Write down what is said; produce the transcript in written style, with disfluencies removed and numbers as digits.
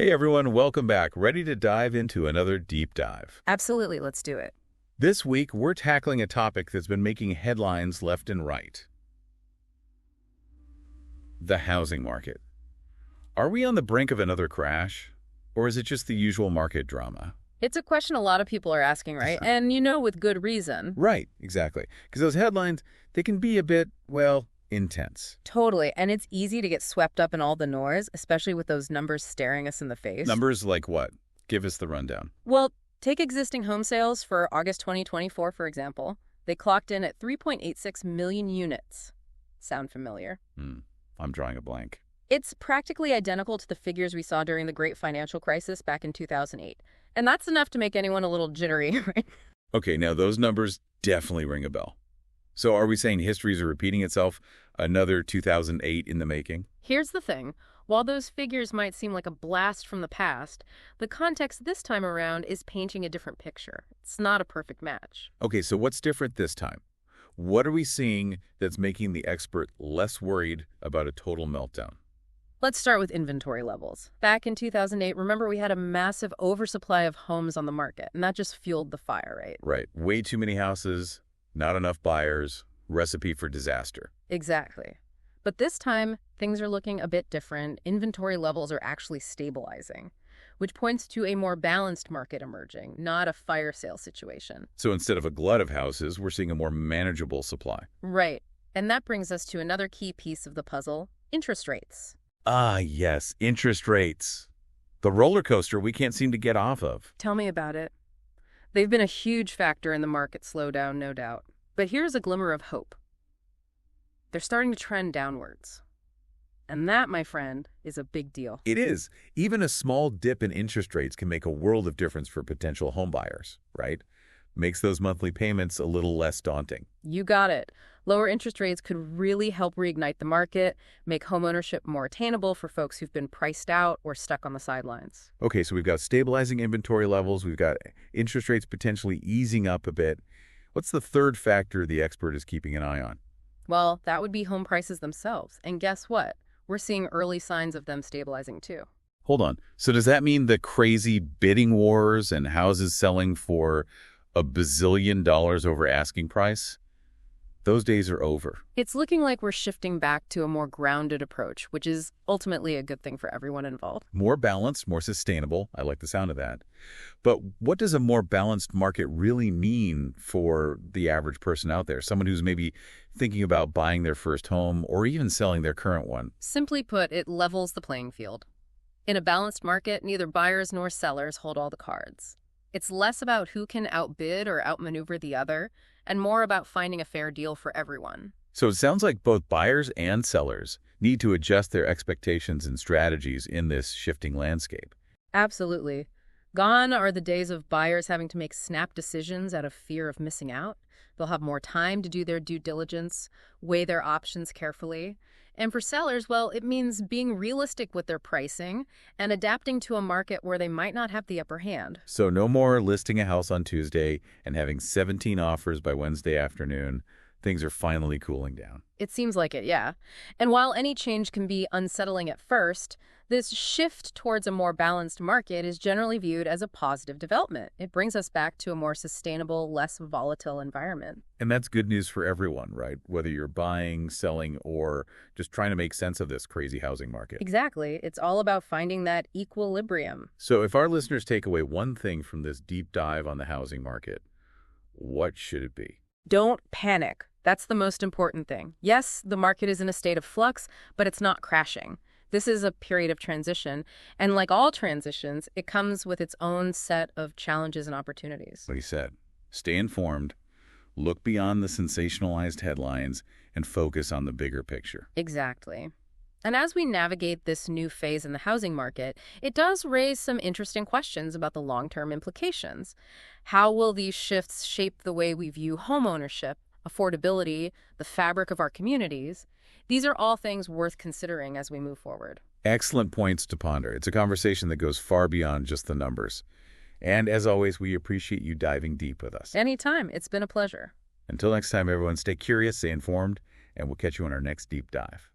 Hey everyone, welcome back. Ready to dive into another deep dive. Absolutely, let's do it. This week, we're tackling a topic that's been making headlines left and right. The housing market. Are we on the brink of another crash? Or is it just the usual market drama? It's a question a lot of people are asking, right? And with good reason. Right, exactly. Because those headlines, they can be a bit, well, intense. Totally. And it's easy to get swept up in all the noise, especially with those numbers staring us in the face. Numbers like what? Give us the rundown. Well, take existing home sales for August 2024, for example. They clocked in at 3.86 million units. Sound familiar? I'm drawing a blank. It's practically identical to the figures we saw during the Great Financial Crisis back in 2008. And that's enough to make anyone a little jittery, right? Okay, now those numbers definitely ring a bell. So are we saying history is repeating itself? Another 2008 in the making? Here's the thing. While those figures might seem like a blast from the past, the context this time around is painting a different picture. It's not a perfect match. Okay, so what's different this time? What are we seeing that's making the expert less worried about a total meltdown? Let's start with inventory levels. Back in 2008, remember we had a massive oversupply of homes on the market, and that just fueled the fire, right? Right. Way too many houses, not enough buyers, recipe for disaster. Exactly. But this time, things are looking a bit different. Inventory levels are actually stabilizing, which points to a more balanced market emerging, not a fire sale situation. So instead of a glut of houses, we're seeing a more manageable supply. Right. And that brings us to another key piece of the puzzle, interest rates. Ah, yes, interest rates. The roller coaster we can't seem to get off of. Tell me about it. They've been a huge factor in the market slowdown, no doubt. But here's a glimmer of hope. They're starting to trend downwards. And that, my friend, is a big deal. It is. Even a small dip in interest rates can make a world of difference for potential homebuyers, right? Makes those monthly payments a little less daunting. You got it. Lower interest rates could really help reignite the market, make homeownership more attainable for folks who've been priced out or stuck on the sidelines. Okay, so we've got stabilizing inventory levels. We've got interest rates potentially easing up a bit. What's the third factor the expert is keeping an eye on? Well, that would be home prices themselves. And guess what? We're seeing early signs of them stabilizing too. Hold on. So does that mean the crazy bidding wars and houses selling for a bazillion dollars over asking price? Those days are over. It's looking like we're shifting back to a more grounded approach, which is ultimately a good thing for everyone involved. More balanced, more sustainable. I like the sound of that. But what does a more balanced market really mean for the average person out there? Someone who's maybe thinking about buying their first home or even selling their current one. Simply put, it levels the playing field. In a balanced market, neither buyers nor sellers hold all the cards. It's less about who can outbid or outmaneuver the other, and more about finding a fair deal for everyone. So it sounds like both buyers and sellers need to adjust their expectations and strategies in this shifting landscape. Absolutely. Gone are the days of buyers having to make snap decisions out of fear of missing out. They'll have more time to do their due diligence, weigh their options carefully. And for sellers, well, it means being realistic with their pricing and adapting to a market where they might not have the upper hand. So no more listing a house on Tuesday and having 17 offers by Wednesday afternoon. Things are finally cooling down. It seems like it, yeah. And while any change can be unsettling at first, this shift towards a more balanced market is generally viewed as a positive development. It brings us back to a more sustainable, less volatile environment. And that's good news for everyone, right? Whether you're buying, selling, or just trying to make sense of this crazy housing market. Exactly. It's all about finding that equilibrium. So if our listeners take away one thing from this deep dive on the housing market, what should it be? Don't panic. That's the most important thing. Yes, the market is in a state of flux, but it's not crashing. This is a period of transition, and like all transitions, it comes with its own set of challenges and opportunities. What he said, stay informed, look beyond the sensationalized headlines, and focus on the bigger picture. Exactly. And as we navigate this new phase in the housing market, it does raise some interesting questions about the long-term implications. How will these shifts shape the way we view homeownership, affordability, the fabric of our communities? These are all things worth considering as we move forward. Excellent points to ponder. It's a conversation that goes far beyond just the numbers. And as always, we appreciate you diving deep with us. Anytime. It's been a pleasure. Until next time, everyone, stay curious, stay informed, and we'll catch you on our next deep dive.